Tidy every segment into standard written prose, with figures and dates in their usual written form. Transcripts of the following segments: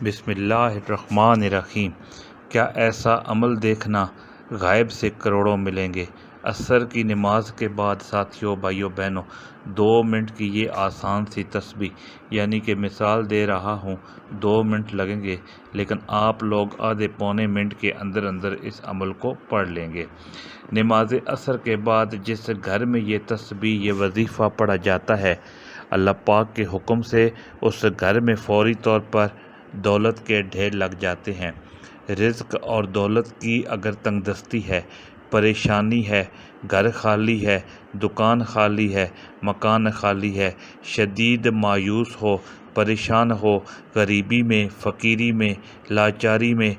بسم اللہ الرحمن الرحیم۔ کیا ایسا عمل دیکھنا غائب سے کروڑوں ملیں گے؟ عصر کی نماز کے بعد ساتھیوں، بھائیوں، بہنوں، 2 منٹ کی یہ آسان سی تسبیح، یعنی کہ مثال دے رہا ہوں 2 منٹ لگیں گے، لیکن آپ لوگ آدھے پونے منٹ کے اندر اندر اس عمل کو پڑھ لیں گے۔ نماز عصر کے بعد جس گھر میں یہ تسبیح، یہ وظیفہ پڑھا جاتا ہے، اللہ پاک کے حکم سے اس گھر میں فوری طور پر دولت کے ڈھیر لگ جاتے ہیں۔ رزق اور دولت کی اگر تنگ دستی ہے، پریشانی ہے، گھر خالی ہے، دکان خالی ہے، مکان خالی ہے، شدید مایوس ہو، پریشان ہو، غریبی میں، فقیری میں، لاچاری میں،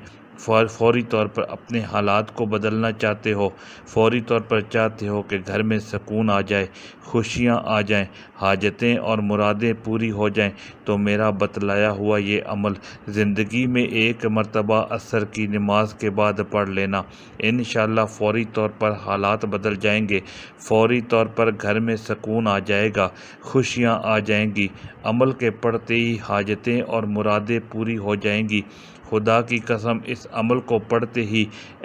فوری طور پر اپنے حالات کو بدلنا چاہتے ہو، فوری طور پر چاہتے ہو کہ گھر میں سکون آ جائے، خوشیاں آ جائیں، حاجتیں اور مرادیں پوری ہو جائیں، تو میرا بتلایا ہوا یہ عمل زندگی میں ایک مرتبہ عصر کی نماز کے بعد پڑھ لینا، انشاءاللہ فوری طور پر حالات بدل جائیں گے، فوری طور پر گھر میں سکون آ جائے گا، خوشیاں آ جائیں گی، عمل کے پڑھتے ہی حاجتیں اور مرادیں پوری ہو جائیں گی۔ خدا کی قسم، اس عمل کو پڑھتے ہی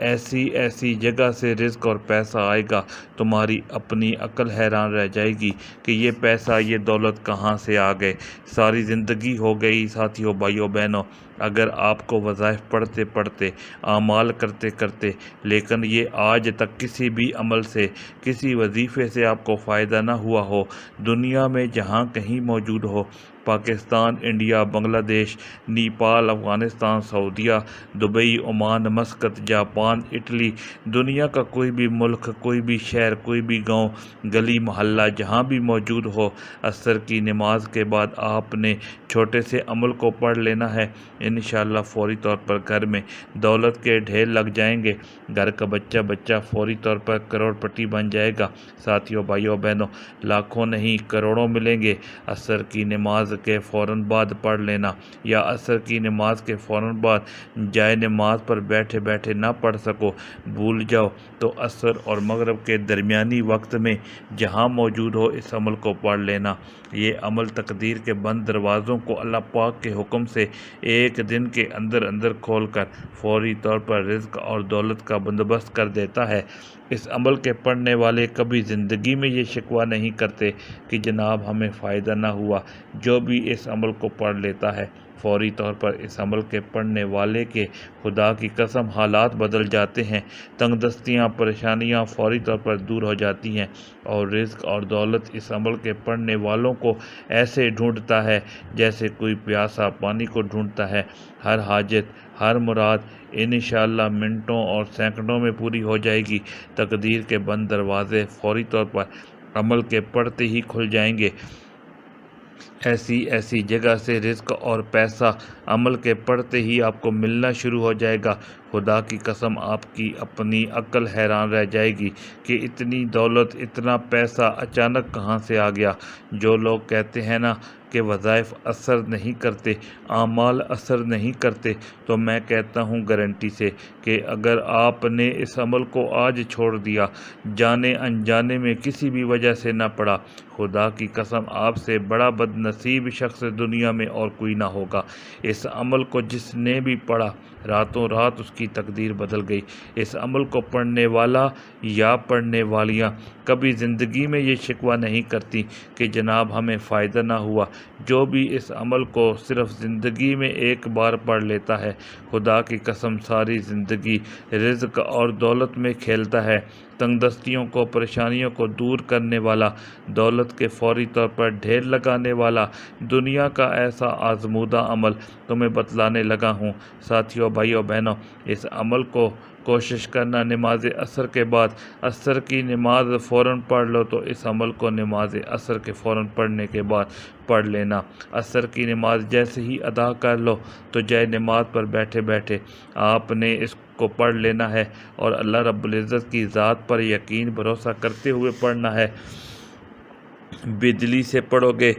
ایسی ایسی جگہ سے رزق اور پیسہ آئے گا، تمہاری اپنی عقل حیران رہ جائے گی کہ یہ پیسہ، یہ دولت کہاں سے آ گئے۔ ساری زندگی ہو گئی ساتھیوں، بھائیوں، بہنوں، اگر آپ کو وظائف پڑھتے پڑھتے، اعمال کرتے کرتے، لیکن یہ آج تک کسی بھی عمل سے، کسی وظیفے سے آپ کو فائدہ نہ ہوا ہو، دنیا میں جہاں کہیں موجود ہو، پاکستان، انڈیا، بنگلہ دیش، نیپال، افغانستان، سعودیہ، Dubai, Oman, Muscat, Japan, Italy, دنیا کا کوئی بھی ملک، کوئی بھی شہر، کوئی بھی گاؤں، گلی محلہ، جہاں بھی موجود ہو، عصر کی نماز کے بعد آپ نے چھوٹے سے عمل کو پڑھ لینا ہے، انشاءاللہ فوری طور پر گھر میں دولت کے ڈھیر لگ جائیں گے، گھر کا بچہ فوری طور پر کروڑ پتی بن جائے گا۔ ساتھیوں، بھائیوں، بہنوں، لاکھوں نہیں کروڑوں ملیں گے۔ عصر کی نماز کے فوراً بعد پڑھ لینا، یا عصر کی نماز کے فوراً بعد جائے نماز پر بیٹھے بیٹھے نہ پڑھ سکو، بھول جاؤ، تو عصر اور مغرب کے درمیانی وقت میں جہاں موجود ہو اس عمل کو پڑھ لینا۔ یہ عمل تقدیر کے بند دروازوں کو اللہ پاک کے حکم سے ایک دن کے اندر اندر کھول کر فوری طور پر رزق اور دولت کا بندوبست کر دیتا ہے۔ اس عمل کے پڑھنے والے کبھی زندگی میں یہ شکوہ نہیں کرتے کہ جناب ہمیں فائدہ نہ ہوا۔ جو بھی اس عمل کو پڑھ لیتا ہے، فوری طور پر اس عمل کے پڑھنے والے کے خدا کی قسم حالات بدل جاتے ہیں، تنگ دستیاں، پریشانیاں فوری طور پر دور ہو جاتی ہیں، اور رزق اور دولت اس عمل کے پڑھنے والوں کو ایسے ڈھونڈتا ہے جیسے کوئی پیاسا پانی کو ڈھونڈتا ہے۔ ہر حاجت، ہر مراد انشاءاللہ منٹوں اور سیکنڈوں میں پوری ہو جائے گی۔ تقدیر کے بند دروازے فوری طور پر عمل کے پڑھتے ہی کھل جائیں گے۔ ایسی ایسی جگہ سے رزق اور پیسہ عمل کے پڑھتے ہی آپ کو ملنا شروع ہو جائے گا۔ خدا کی قسم، آپ کی اپنی عقل حیران رہ جائے گی کہ اتنی دولت، اتنا پیسہ اچانک کہاں سے آ گیا۔ جو لوگ کہتے ہیں نا کہ وظائف اثر نہیں کرتے، اعمال اثر نہیں کرتے، تو میں کہتا ہوں گارنٹی سے کہ اگر آپ نے اس عمل کو آج چھوڑ دیا، جانے انجانے میں کسی بھی وجہ سے نہ پڑا، خدا کی قسم آپ سے بڑا بد نصیب شخص دنیا میں اور کوئی نہ ہوگا۔ اس عمل کو جس نے بھی پڑھا، راتوں رات اس کی تقدیر بدل گئی۔ اس عمل کو پڑھنے والا یا پڑھنے والیاں کبھی زندگی میں یہ شکوہ نہیں کرتی کہ جناب ہمیں فائدہ نہ ہوا۔ جو بھی اس عمل کو صرف زندگی میں ایک بار پڑھ لیتا ہے، خدا کی قسم ساری زندگی رزق اور دولت میں کھیلتا ہے۔ تنگ دستیوں کو، پریشانیوں کو دور کرنے والا، دولت کے فوری طور پر ڈھیر لگانے والا، دنیا کا ایسا آزمودہ عمل تمہیں بتلانے لگا ہوں۔ ساتھیوں، بھائیوں، بہنوں، اس عمل کو کوشش کرنا نماز عصر کے بعد، عصر کی نماز فوراً پڑھ لو تو اس عمل کو نماز عصر کے فوراً پڑھنے کے بعد پڑھ لینا۔ عصر کی نماز جیسے ہی ادا کر لو تو جائے نماز پر بیٹھے بیٹھے آپ نے اس کو پڑھ لینا ہے، اور اللہ رب العزت کی ذات پر یقین بھروسہ کرتے ہوئے پڑھنا ہے۔ بے دلی سے پڑھو گے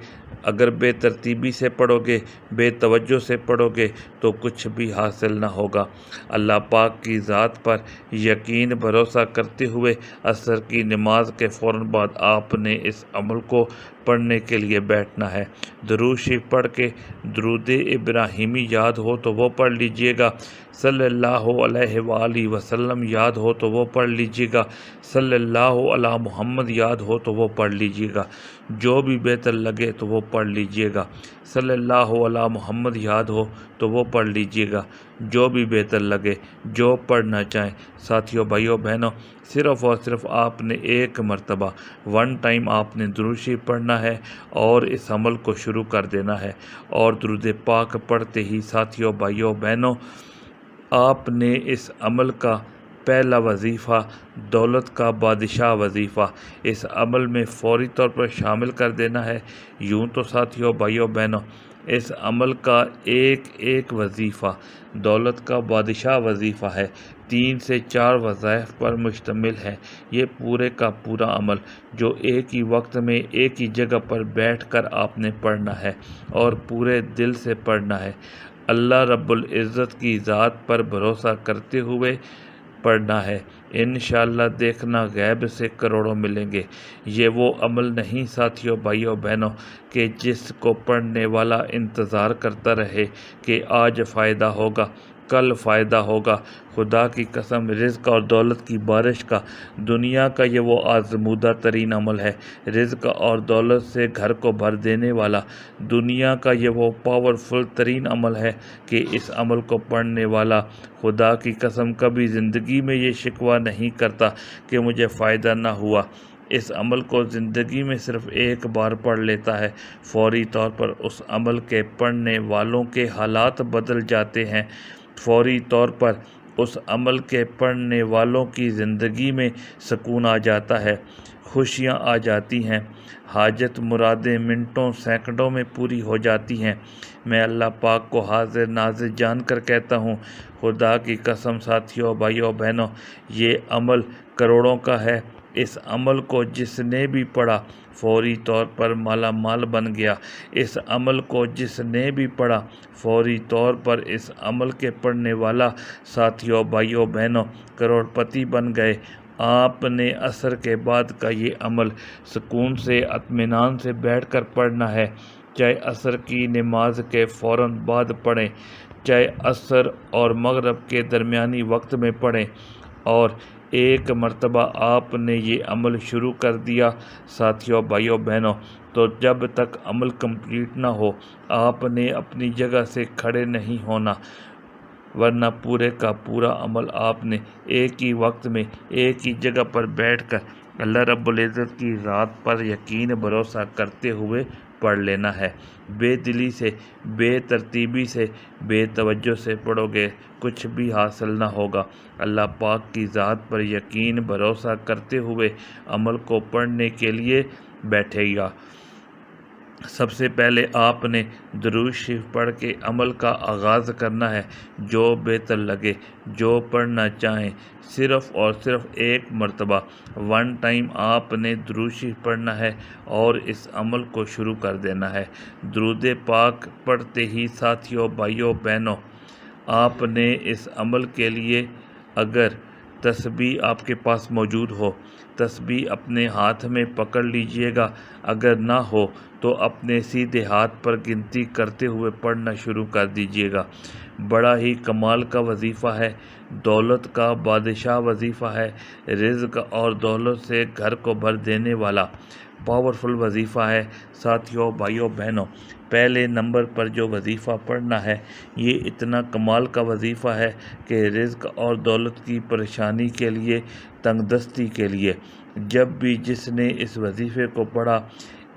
اگر بے ترتیبی سے پڑھو گے، بے توجہ سے پڑھو گے تو کچھ بھی حاصل نہ ہوگا۔ اللہ پاک کی ذات پر یقین بھروسہ کرتے ہوئے عصر کی نماز کے فوراً بعد آپ نے اس عمل کو پڑھنے کے لیے بیٹھنا ہے۔ درود شریف پڑھ کے درود ابراہیمی یاد ہو تو وہ پڑھ لیجئے گا، صلی اللہ علیہ وآلہ وسلم یاد ہو تو وہ پڑھ لیجئے گا، صلی اللہ علی محمد یاد ہو تو وہ پڑھ لیجئے گا، جو بھی بہتر لگے تو وہ پڑھ لیجئے گا، صلی اللہ علی محمد یاد ہو تو وہ پڑھ لیجئے گا، جو بھی بہتر لگے، جو پڑھنا چاہیں۔ ساتھیوں، بھائیوں، بہنوں، صرف اور صرف آپ نے ایک مرتبہ ون ٹائم آپ نے درود شریف پڑھنا ہے اور اس عمل کو شروع کر دینا ہے، اور درود پاک پڑھتے ہی ساتھیوں، بھائیوں، بہنوں، آپ نے اس عمل کا پہلا وظیفہ دولت کا بادشاہ وظیفہ اس عمل میں فوری طور پر شامل کر دینا ہے۔ یوں تو ساتھیوں، بھائیوں، بہنوں، اس عمل کا ایک وظیفہ دولت کا بادشاہ وظیفہ ہے، 3 سے 4 وظائف پر مشتمل ہے۔ یہ پورے کا پورا عمل جو ایک ہی وقت میں ایک ہی جگہ پر بیٹھ کر آپ نے پڑھنا ہے اور پورے دل سے پڑھنا ہے، اللہ رب العزت کی ذات پر بھروسہ کرتے ہوئے پڑھنا ہے۔ انشاءاللہ دیکھنا غیب سے کروڑوں ملیں گے۔ یہ وہ عمل نہیں ساتھیوں، بھائیوں، بہنوں، کہ جس کو پڑھنے والا انتظار کرتا رہے کہ آج فائدہ ہوگا، کل فائدہ ہوگا۔ خدا کی قسم، رزق اور دولت کی بارش کا دنیا کا یہ وہ آزمودہ ترین عمل ہے، رزق اور دولت سے گھر کو بھر دینے والا دنیا کا یہ وہ پاورفل ترین عمل ہے کہ اس عمل کو پڑھنے والا خدا کی قسم کبھی زندگی میں یہ شکوہ نہیں کرتا کہ مجھے فائدہ نہ ہوا۔ اس عمل کو زندگی میں صرف ایک بار پڑھ لیتا ہے، فوری طور پر اس عمل کے پڑھنے والوں کے حالات بدل جاتے ہیں، فوری طور پر اس عمل کے پڑھنے والوں کی زندگی میں سکون آ جاتا ہے، خوشیاں آ جاتی ہیں، حاجت مرادیں منٹوں سیکنڈوں میں پوری ہو جاتی ہیں۔ میں اللہ پاک کو حاضر ناظر جان کر کہتا ہوں، خدا کی قسم ساتھیوں، بھائیوں، بہنوں، یہ عمل کروڑوں کا ہے۔ اس عمل کو جس نے بھی پڑھا فوری طور پر مالا مال بن گیا، اس عمل کو جس نے بھی پڑھا فوری طور پر اس عمل کے پڑھنے والا ساتھیوں، بھائیوں، بہنوں کروڑ پتی بن گئے۔ آپ نے عصر کے بعد کا یہ عمل سکون سے اطمینان سے بیٹھ کر پڑھنا ہے، چاہے عصر کی نماز کے فوراً بعد پڑھیں، چاہے عصر اور مغرب کے درمیانی وقت میں پڑھیں، اور ایک مرتبہ آپ نے یہ عمل شروع کر دیا ساتھیوں، بھائیوں، بہنوں، تو جب تک عمل کمپلیٹ نہ ہو آپ نے اپنی جگہ سے کھڑے نہیں ہونا، ورنہ پورے کا پورا عمل آپ نے ایک ہی وقت میں ایک ہی جگہ پر بیٹھ کر اللہ رب العزت کی ذات پر یقین بھروسہ کرتے ہوئے پڑھ لینا ہے۔ بے دلی سے، بے ترتیبی سے، بے توجہ سے پڑھو گے کچھ بھی حاصل نہ ہوگا۔ اللہ پاک کی ذات پر یقین بھروسہ کرتے ہوئے عمل کو پڑھنے کے لیے بیٹھے گا۔ سب سے پہلے آپ نے درود شریف پڑھ کے عمل کا آغاز کرنا ہے، جو بہتر لگے، جو پڑھنا چاہیں، صرف اور صرف ایک مرتبہ ون ٹائم آپ نے درود شریف پڑھنا ہے اور اس عمل کو شروع کر دینا ہے۔ درود پاک پڑھتے ہی ساتھیوں، بھائیوں، بہنوں، آپ نے اس عمل کے لیے اگر تسبیح آپ کے پاس موجود ہو، تسبیح اپنے ہاتھ میں پکڑ لیجئے گا، اگر نہ ہو تو اپنے سیدھے ہاتھ پر گنتی کرتے ہوئے پڑھنا شروع کر دیجئے گا۔ بڑا ہی کمال کا وظیفہ ہے، دولت کا بادشاہ وظیفہ ہے، رزق اور دولت سے گھر کو بھر دینے والا پاورفل وظیفہ ہے۔ ساتھیوں، بھائیوں، بہنوں، پہلے نمبر پر جو وظیفہ پڑھنا ہے یہ اتنا کمال کا وظیفہ ہے کہ رزق اور دولت کی پریشانی کے لیے، تنگ دستی کے لیے، جب بھی جس نے اس وظیفے کو پڑھا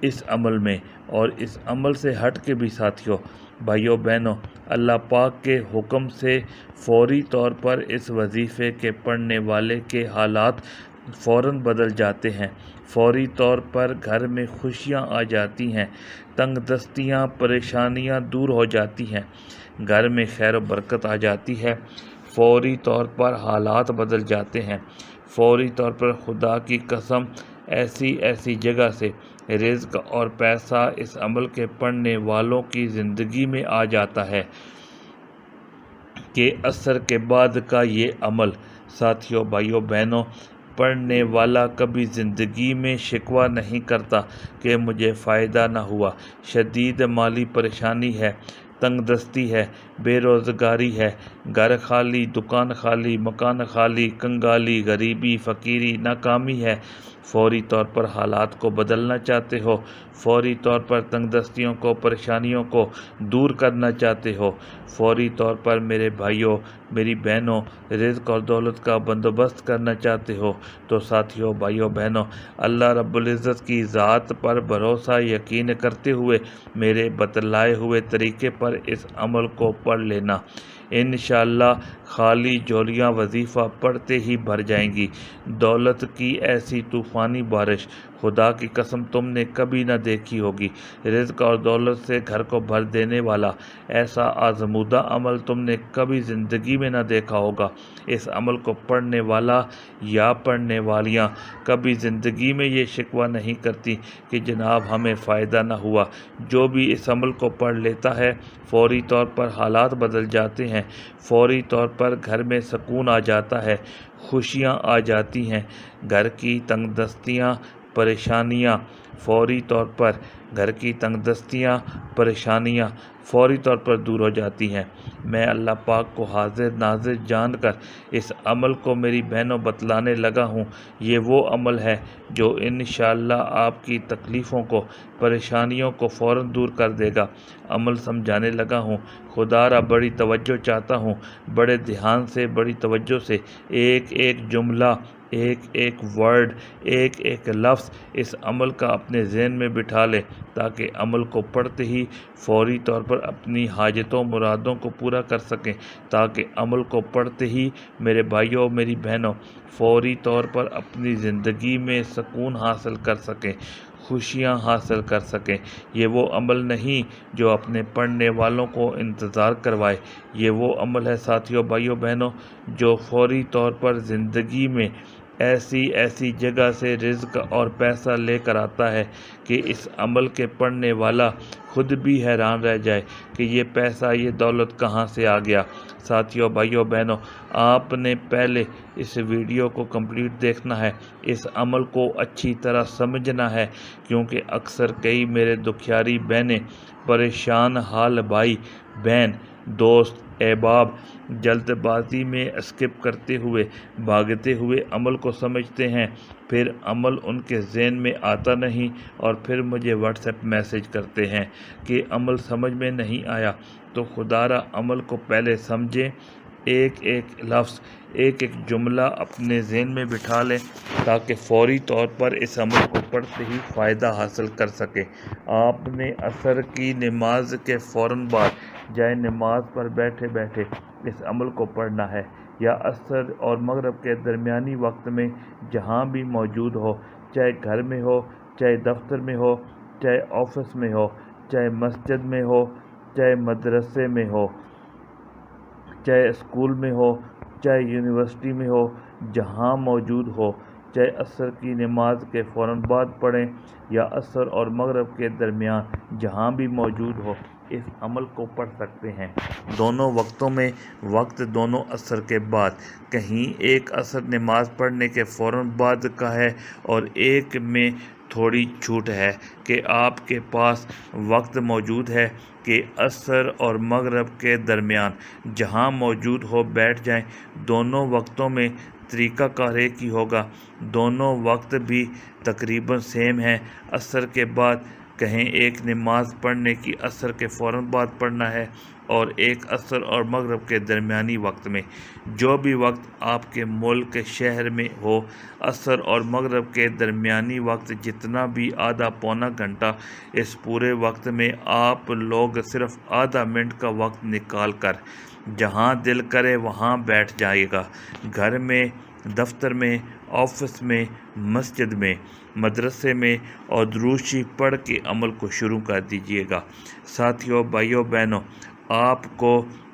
اس عمل میں اور اس عمل سے ہٹ کے بھی ساتھیوں، بھائیوں، بہنوں، اللہ پاک کے حکم سے فوری طور پر اس وظیفے کے پڑھنے والے کے حالات فوراً بدل جاتے ہیں، فوری طور پر گھر میں خوشیاں آ جاتی ہیں، تنگ دستیاں، پریشانیاں دور ہو جاتی ہیں، گھر میں خیر و برکت آ جاتی ہے، فوری طور پر حالات بدل جاتے ہیں، فوری طور پر خدا کی قسم ایسی ایسی جگہ سے رزق اور پیسہ اس عمل کے پڑھنے والوں کی زندگی میں آ جاتا ہے کہ عصر کے بعد کا یہ عمل۔ ساتھیوں، بھائیوں، بہنوں، پڑھنے والا کبھی زندگی میں شکوہ نہیں کرتا کہ مجھے فائدہ نہ ہوا۔ شدید مالی پریشانی ہے، تنگ دستی ہے، بے روزگاری ہے، گھر خالی، دکان خالی، مکان خالی، کنگالی، غریبی، فقیری، ناکامی ہے۔ فوری طور پر حالات کو بدلنا چاہتے ہو، فوری طور پر تنگ دستیوں کو، پریشانیوں کو دور کرنا چاہتے ہو، فوری طور پر میرے بھائیوں، میری بہنوں، رزق اور دولت کا بندوبست کرنا چاہتے ہو تو ساتھیوں، بھائیوں، بہنوں، اللہ رب العزت کی ذات پر بھروسہ یقین کرتے ہوئے میرے بتلائے ہوئے طریقے پر اس عمل کو پڑھ لینا۔ انشاءاللہ خالی جھولیاں وظیفہ پڑھتے ہی بھر جائیں گی۔ دولت کی ایسی طوفانی بارش خدا کی قسم تم نے کبھی نہ دیکھی ہوگی۔ رزق اور دولت سے گھر کو بھر دینے والا ایسا آزمودہ عمل تم نے کبھی زندگی میں نہ دیکھا ہوگا۔ اس عمل کو پڑھنے والا یا پڑھنے والیاں کبھی زندگی میں یہ شکوہ نہیں کرتی کہ جناب ہمیں فائدہ نہ ہوا۔ جو بھی اس عمل کو پڑھ لیتا ہے فوری طور پر حالات بدل جاتے ہیں، فوری طور پر گھر میں سکون آ جاتا ہے، خوشیاں آ جاتی ہیں، گھر کی تنگ دستیاں، پریشانیاں فوری طور پر گھر کی تنگ دستیاں، پریشانیاں فوری طور پر دور ہو جاتی ہیں۔ میں اللہ پاک کو حاضر ناظر جان کر اس عمل کو میری بہنوں بتلانے لگا ہوں۔ یہ وہ عمل ہے جو انشاءاللہ آپ کی تکلیفوں کو، پریشانیوں کو فوراً دور کر دے گا۔ عمل سمجھانے لگا ہوں، خدا را بڑی توجہ چاہتا ہوں، بڑے دھیان سے، بڑی توجہ سے ایک ایک جملہ، ایک ایک ورڈ، ایک ایک لفظ اس عمل کا اپنے ذہن میں بٹھا لیں تاکہ عمل کو پڑھتے ہی فوری طور پر اپنی حاجتوں مرادوں کو پورا کر سکیں، تاکہ عمل کو پڑھتے ہی میرے بھائیوں، میری بہنوں فوری طور پر اپنی زندگی میں سکون حاصل کر سکیں، خوشیاں حاصل کر سکیں۔ یہ وہ عمل نہیں جو اپنے پڑھنے والوں کو انتظار کروائے، یہ وہ عمل ہے ساتھیوں، بھائیوں، بہنوں جو فوری طور پر زندگی میں ایسی جگہ سے رزق اور پیسہ لے کر آتا ہے کہ اس عمل کے پڑھنے والا خود بھی حیران رہ جائے کہ یہ پیسہ، یہ دولت کہاں سے آ گیا۔ ساتھیوں، بھائیوں، بہنوں، آپ نے پہلے اس ویڈیو کو کمپلیٹ دیکھنا ہے، اس عمل کو اچھی طرح سمجھنا ہے، کیونکہ اکثر کئی میرے دکھیاری بہنیں، پریشان حال بھائی بہن، دوست، احباب جلد بازی میں اسکپ کرتے ہوئے، بھاگتے ہوئے عمل کو سمجھتے ہیں، پھر عمل ان کے ذہن میں آتا نہیں اور پھر مجھے واٹس ایپ میسج کرتے ہیں کہ عمل سمجھ میں نہیں آیا۔ تو خدا را عمل کو پہلے سمجھیں، ایک ایک لفظ، ایک ایک جملہ اپنے ذہن میں بٹھا لیں تاکہ فوری طور پر اس عمل کو پڑھتے ہی فائدہ حاصل کر سکیں۔ آپ نے عصر کی نماز کے فوراً بعد جائے نماز پر بیٹھے بیٹھے اس عمل کو پڑھنا ہے، یا عصر اور مغرب کے درمیانی وقت میں جہاں بھی موجود ہو، چاہے گھر میں ہو، چاہے دفتر میں ہو، چاہے آفس میں ہو، چاہے مسجد میں ہو، چاہے مدرسے میں ہو، چاہے اسکول میں ہو، چاہے یونیورسٹی میں ہو، جہاں موجود ہو، چاہے عصر کی نماز کے فوراً بعد پڑھیں یا عصر اور مغرب کے درمیان جہاں بھی موجود ہو، اس عمل کو پڑھ سکتے ہیں۔ دونوں وقتوں میں وقت دونوں عصر کے بعد، کہیں ایک عصر نماز پڑھنے کے فوراً بعد کا ہے اور ایک میں تھوڑی چھوٹ ہے کہ آپ کے پاس وقت موجود ہے کہ عصر اور مغرب کے درمیان جہاں موجود ہو بیٹھ جائیں۔ دونوں وقتوں میں طریقہ کار ایک ہی ہوگا، دونوں وقت بھی تقریباً سیم ہیں۔ عصر کے بعد کہیں ایک نماز پڑھنے کی عصر کے فوراً بعد پڑھنا ہے اور ایک عصر اور مغرب کے درمیانی وقت میں، جو بھی وقت آپ کے ملک شہر میں ہو، عصر اور مغرب کے درمیانی وقت جتنا بھی آدھا پونا گھنٹہ، اس پورے وقت میں آپ لوگ صرف آدھا منٹ کا وقت نکال کر جہاں دل کرے وہاں بیٹھ جائے گا، گھر میں، دفتر میں، آفس میں، مسجد میں، مدرسے میں، اور درود شریف پڑھ کے عمل کو شروع کر دیجیے گا۔ ساتھیوں، بھائیوں، بہنوں، آپ کو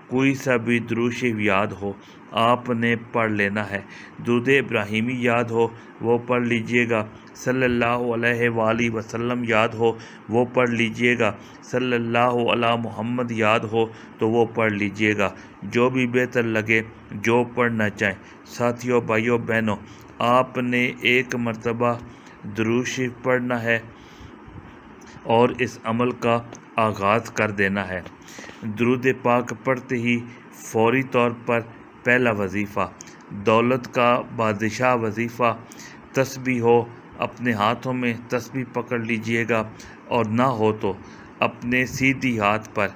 کوئی سا بھی درود شریف یاد ہو آپ نے پڑھ لینا ہے۔ درود ابراہیمی یاد ہو وہ پڑھ لیجئے گا، صلی اللہ علیہ وآلہ وسلم یاد ہو وہ پڑھ لیجئے گا، صلی اللہ علی محمد یاد ہو تو وہ پڑھ لیجئے گا، جو بھی بہتر لگے جو پڑھنا چاہیں۔ ساتھیوں، بھائیوں، بہنوں، آپ نے ایک مرتبہ درود شریف پڑھنا ہے اور اس عمل کا آغاز کر دینا ہے۔ درود پاک پڑھتے ہی فوری طور پر پہلا وظیفہ، دولت کا بادشاہ وظیفہ، تسبیح ہو اپنے ہاتھوں میں تسبیح پکڑ لیجئے گا، اور نہ ہو تو اپنے سیدھی ہاتھ پر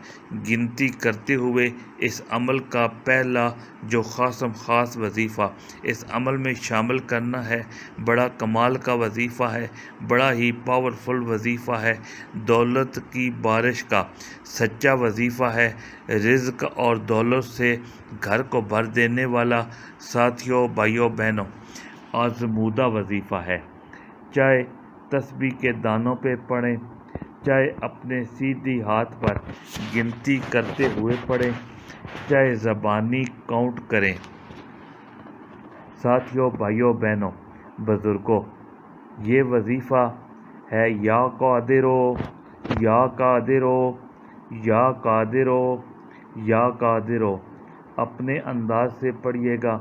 گنتی کرتے ہوئے اس عمل کا پہلا جو خاص وظیفہ اس عمل میں شامل کرنا ہے۔ بڑا کمال کا وظیفہ ہے، بڑا ہی پاورفل وظیفہ ہے، دولت کی بارش کا سچا وظیفہ ہے، رزق اور دولت سے گھر کو بھر دینے والا، ساتھیوں، بھائیوں، بہنوں، آزمودہ وظیفہ ہے۔ چاہے تسبیح کے دانوں پہ پڑھیں، چاہے اپنے سیدھی ہاتھ پر گنتی کرتے ہوئے پڑھیں، چاہے زبانی کاؤنٹ کریں۔ ساتھیوں، بھائیوں، بہنوں، بزرگوں، یہ وظیفہ ہے یا قادرو یا قادرو یا قادرو یا قادرو۔ اپنے انداز سے پڑھیے گا،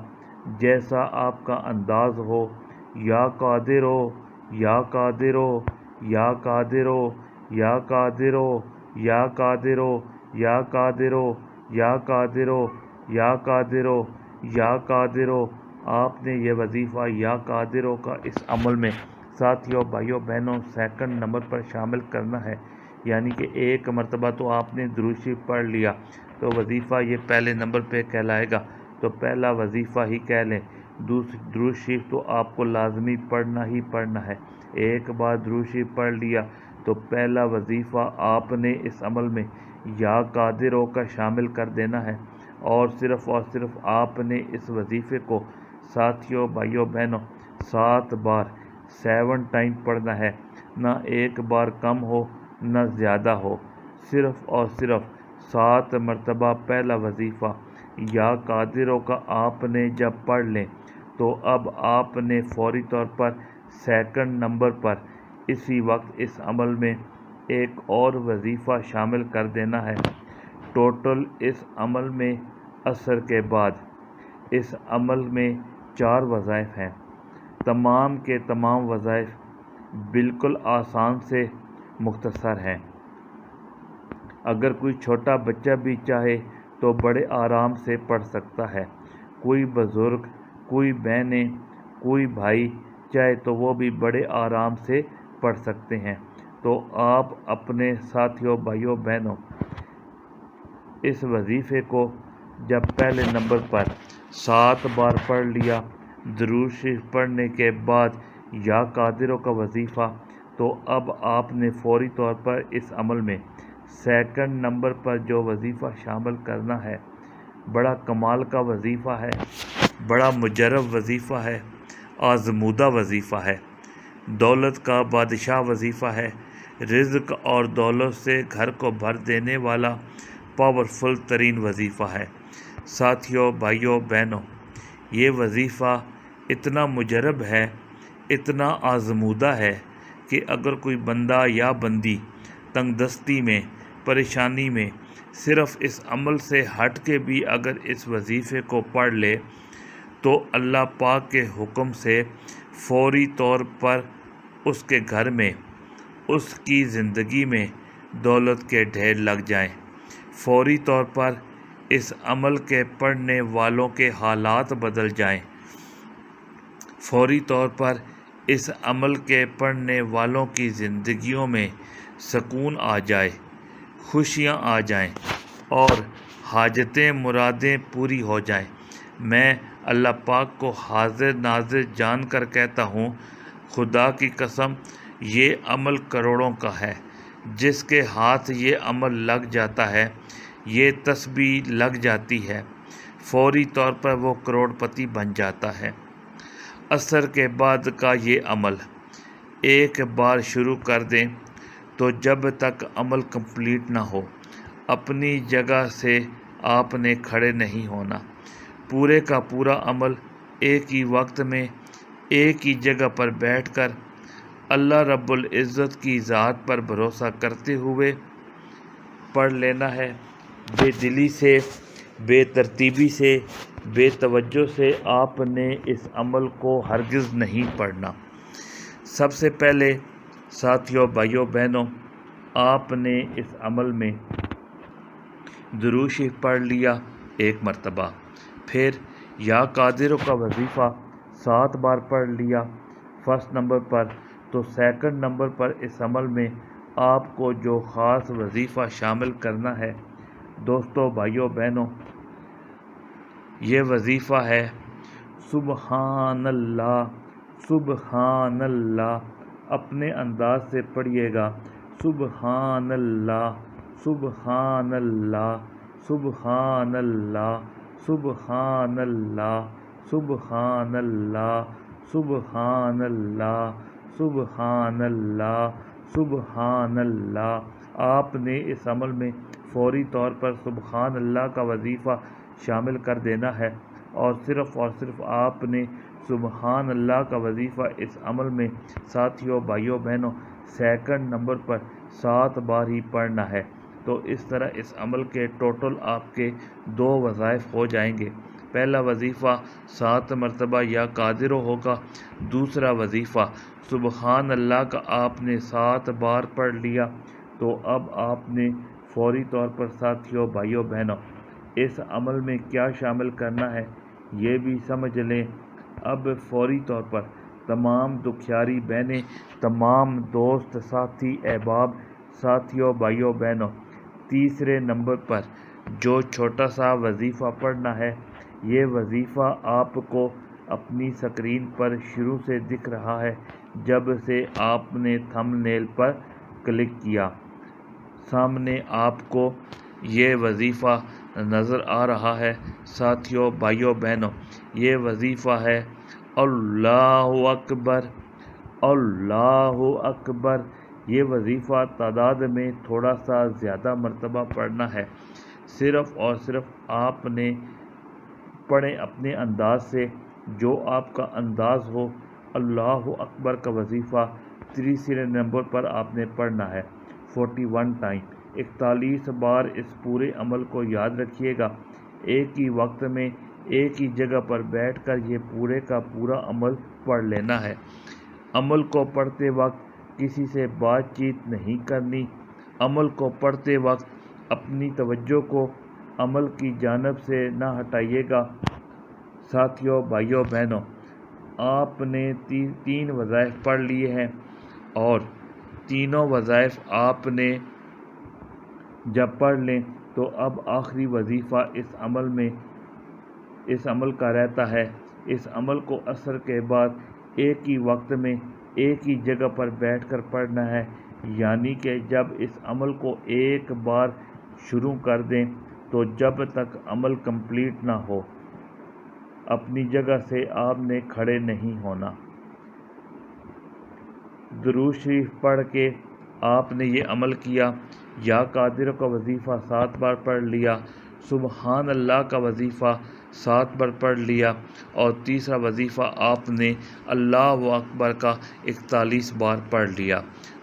جیسا آپ کا انداز ہو۔ یا قادرو یا قادرو یا قادرو یا قادرو یا قادرو یا قادرو یا قادرو یا قادرو یا قادرو۔ آپ نے یہ وظیفہ یا قادرو کا اس عمل میں ساتھیوں، بھائیوں، بہنوں سیکنڈ نمبر پر شامل کرنا ہے، یعنی کہ ایک مرتبہ تو آپ نے درود شریف پڑھ لیا تو وظیفہ یہ پہلے نمبر پہ کہلائے گا، تو پہلا وظیفہ ہی کہہ لیں۔ درود شریف تو آپ کو لازمی پڑھنا ہی پڑھنا ہے۔ ایک بار درود شریف پڑھ لیا تو پہلا وظیفہ آپ نے اس عمل میں یا قادرو کا شامل کر دینا ہے، اور صرف آپ نے اس وظیفے کو ساتھیوں، بھائیوں، بہنوں 7 بار 7 ٹائم پڑھنا ہے، نہ ایک بار کم ہو نہ زیادہ ہو، صرف 7 مرتبہ پہلا وظیفہ یا قادرو کا آپ نے جب پڑھ لیں تو اب آپ نے فوری طور پر سیکنڈ نمبر پر اسی وقت اس عمل میں ایک اور وظیفہ شامل کر دینا ہے۔ ٹوٹل اس عمل میں عصر کے بعد اس عمل میں 4 وظائف ہیں۔ تمام کے تمام وظائف بالکل آسان سے مختصر ہیں۔ اگر کوئی چھوٹا بچہ بھی چاہے تو بڑے آرام سے پڑھ سکتا ہے، کوئی بزرگ، کوئی بہنیں، کوئی بھائی چاہے تو وہ بھی بڑے آرام سے پڑھ سکتے ہیں۔ تو آپ اپنے ساتھیوں، بھائیوں، بہنوں اس وظیفے کو جب پہلے نمبر پر 7 بار پڑھ لیا، درود شریف پڑھنے کے بعد یا قادرو کا وظیفہ، تو اب آپ نے فوری طور پر اس عمل میں سیکنڈ نمبر پر جو وظیفہ شامل کرنا ہے، بڑا کمال کا وظیفہ ہے، بڑا مجرب وظیفہ ہے، آزمودہ وظیفہ ہے، دولت کا بادشاہ وظیفہ ہے، رزق اور دولت سے گھر کو بھر دینے والا پاورفل ترین وظیفہ ہے۔ ساتھیوں، بھائیوں، بہنوں، یہ وظیفہ اتنا مجرب ہے، اتنا آزمودہ ہے کہ اگر کوئی بندہ یا بندی تنگ دستی میں، پریشانی میں صرف اس عمل سے ہٹ کے بھی اگر اس وظیفے کو پڑھ لے تو اللہ پاک کے حکم سے فوری طور پر اس کے گھر میں، اس کی زندگی میں دولت کے ڈھیر لگ جائیں۔ فوری طور پر اس عمل کے پڑھنے والوں کے حالات بدل جائیں، فوری طور پر اس عمل کے پڑھنے والوں کی زندگیوں میں سکون آ جائے، خوشیاں آ جائیں اور حاجتیں مرادیں پوری ہو جائیں۔ میں اللہ پاک کو حاضر ناظر جان کر کہتا ہوں، خدا کی قسم یہ عمل کروڑوں کا ہے۔ جس کے ہاتھ یہ عمل لگ جاتا ہے، یہ تسبیح لگ جاتی ہے، فوری طور پر وہ کروڑ پتی بن جاتا ہے۔ عصر کے بعد کا یہ عمل ایک بار شروع کر دیں تو جب تک عمل کمپلیٹ نہ ہو اپنی جگہ سے آپ نے کھڑے نہیں ہونا۔ پورے کا پورا عمل ایک ہی وقت میں ایک ہی جگہ پر بیٹھ کر اللہ رب العزت کی ذات پر بھروسہ کرتے ہوئے پڑھ لینا ہے۔ بے دلی سے، بے ترتیبی سے، بے توجہ سے آپ نے اس عمل کو ہرگز نہیں پڑھنا۔ سب سے پہلے ساتھیوں، بھائیوں، بہنوں، آپ نے اس عمل میں درود شریف پڑھ لیا 1 مرتبہ، پھر یا قادر کا وظیفہ 7 بار پڑھ لیا فرسٹ نمبر پر، تو سیکنڈ نمبر پر اس عمل میں آپ کو جو خاص وظیفہ شامل کرنا ہے دوستوں، بھائیوں، بہنوں، یہ وظیفہ ہے سبحان اللہ، سبحان اللہ۔ اپنے انداز سے پڑھیے گا، سبحان اللہ، سبحان اللہ، سبحان اللہ، سبحان اللہ، سبحان اللہ، سبحان اللہ، سبحان اللہ، سبحان اللہ۔ آپ نے اس عمل میں فوری طور پر سبحان اللہ کا وظیفہ شامل کر دینا ہے، اور صرف آپ نے سبحان اللہ کا وظیفہ اس عمل میں ساتھیوں، بھائیوں، بہنوں، سیکنڈ نمبر پر 7 بار ہی پڑھنا ہے۔ تو اس طرح اس عمل کے ٹوٹل آپ کے 2 وظائف ہو جائیں گے۔ پہلا وظیفہ 7 مرتبہ یا قادر ہوگا، دوسرا وظیفہ سبحان اللہ کا آپ نے 7 بار پڑھ لیا۔ تو اب آپ نے فوری طور پر ساتھیوں، بھائیوں، بہنوں، اس عمل میں کیا شامل کرنا ہے یہ بھی سمجھ لیں۔ اب فوری طور پر تمام دکھیاری بہنیں، تمام دوست، ساتھی، احباب، ساتھیوں، بھائیوں، بہنوں، تیسرے نمبر پر جو چھوٹا سا وظیفہ پڑھنا ہے، یہ وظیفہ آپ کو اپنی سکرین پر شروع سے دکھ رہا ہے۔ جب سے آپ نے تھم نیل پر کلک کیا، سامنے آپ کو یہ وظیفہ نظر آ رہا ہے۔ ساتھیوں، بھائیوں، بہنوں، یہ وظیفہ ہے اللہ اکبر، اللہ اکبر۔ یہ وظیفہ تعداد میں تھوڑا سا زیادہ مرتبہ پڑھنا ہے۔ صرف اور صرف آپ نے پڑھیں اپنے انداز سے، جو آپ کا انداز ہو۔ اللہ اکبر کا وظیفہ تیسرے نمبر پر آپ نے پڑھنا ہے 41 ٹائم، 41 بار۔ اس پورے عمل کو یاد رکھیے گا، ایک ہی وقت میں ایک ہی جگہ پر بیٹھ کر یہ پورے کا پورا عمل پڑھ لینا ہے۔ عمل کو پڑھتے وقت کسی سے بات چیت نہیں کرنی۔ عمل کو پڑھتے وقت اپنی توجہ کو عمل کی جانب سے نہ ہٹائیے گا۔ ساتھیوں، بھائیوں، بہنوں، آپ نے 3 وظائف پڑھ لیے ہیں، اور تینوں وظائف آپ نے جب پڑھ لیں تو اب آخری وظیفہ اس عمل کا رہتا ہے۔ اس عمل کو عصر کے بعد ایک ہی وقت میں ایک ہی جگہ پر بیٹھ کر پڑھنا ہے، یعنی کہ جب اس عمل کو ایک بار شروع کر دیں تو جب تک عمل کمپلیٹ نہ ہو اپنی جگہ سے آپ نے کھڑے نہیں ہونا۔ درود شریف پڑھ کے آپ نے یہ عمل کیا، یا قادر کا وظیفہ 7 بار پڑھ لیا، سبحان اللہ کا وظیفہ 7 بار پڑھ لیا، اور تیسرا وظیفہ آپ نے اللہ اکبر کا 41 بار پڑھ لیا۔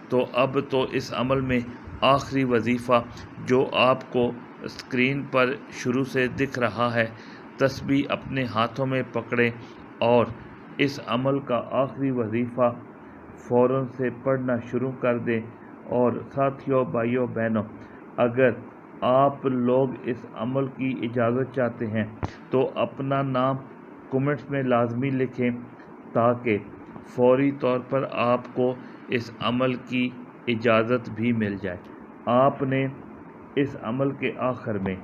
تو اب تو اس عمل میں آخری وظیفہ جو آپ کو اسکرین پر شروع سے دکھ رہا ہے، تسبیح اپنے ہاتھوں میں پکڑیں اور اس عمل کا آخری وظیفہ فوراً سے پڑھنا شروع کر دیں۔ اور ساتھیوں، بھائیوں، بہنوں، اگر آپ لوگ اس عمل کی اجازت چاہتے ہیں تو اپنا نام کمنٹس میں لازمی لکھیں، تاکہ فوری طور پر آپ کو اس عمل کی اجازت بھی مل جائے۔ آپ نے اس عمل کے آخر میں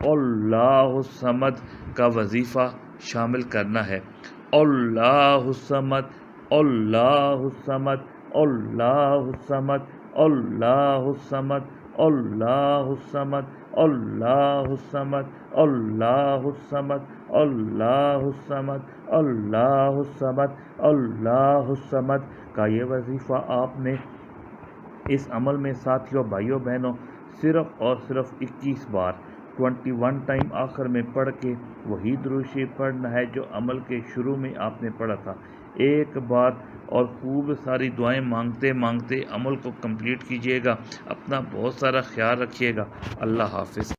اللہ الصمد کا وظیفہ شامل کرنا ہے۔ اللہ الصمد، اللہ الصمد، اللہ الصمد، اللہ الصمد، اللہ الصمد، اللہ الصمد، اللہ الصمد، اللہ الصمد، اللہ الصمد، اللہ الصمد کا یہ وظیفہ آپ نے اس عمل میں ساتھیوں، بھائیوں، بہنوں، صرف اور صرف 21 بار 21 ٹائم آخر میں پڑھ کے وہی درود شریف پڑھنا ہے جو عمل کے شروع میں آپ نے پڑھا تھا۔ ایک بات اور خوب ساری دعائیں مانگتے مانگتے عمل کو کمپلیٹ کیجیے گا۔ اپنا بہت سارا خیال رکھیے گا۔ اللہ حافظ۔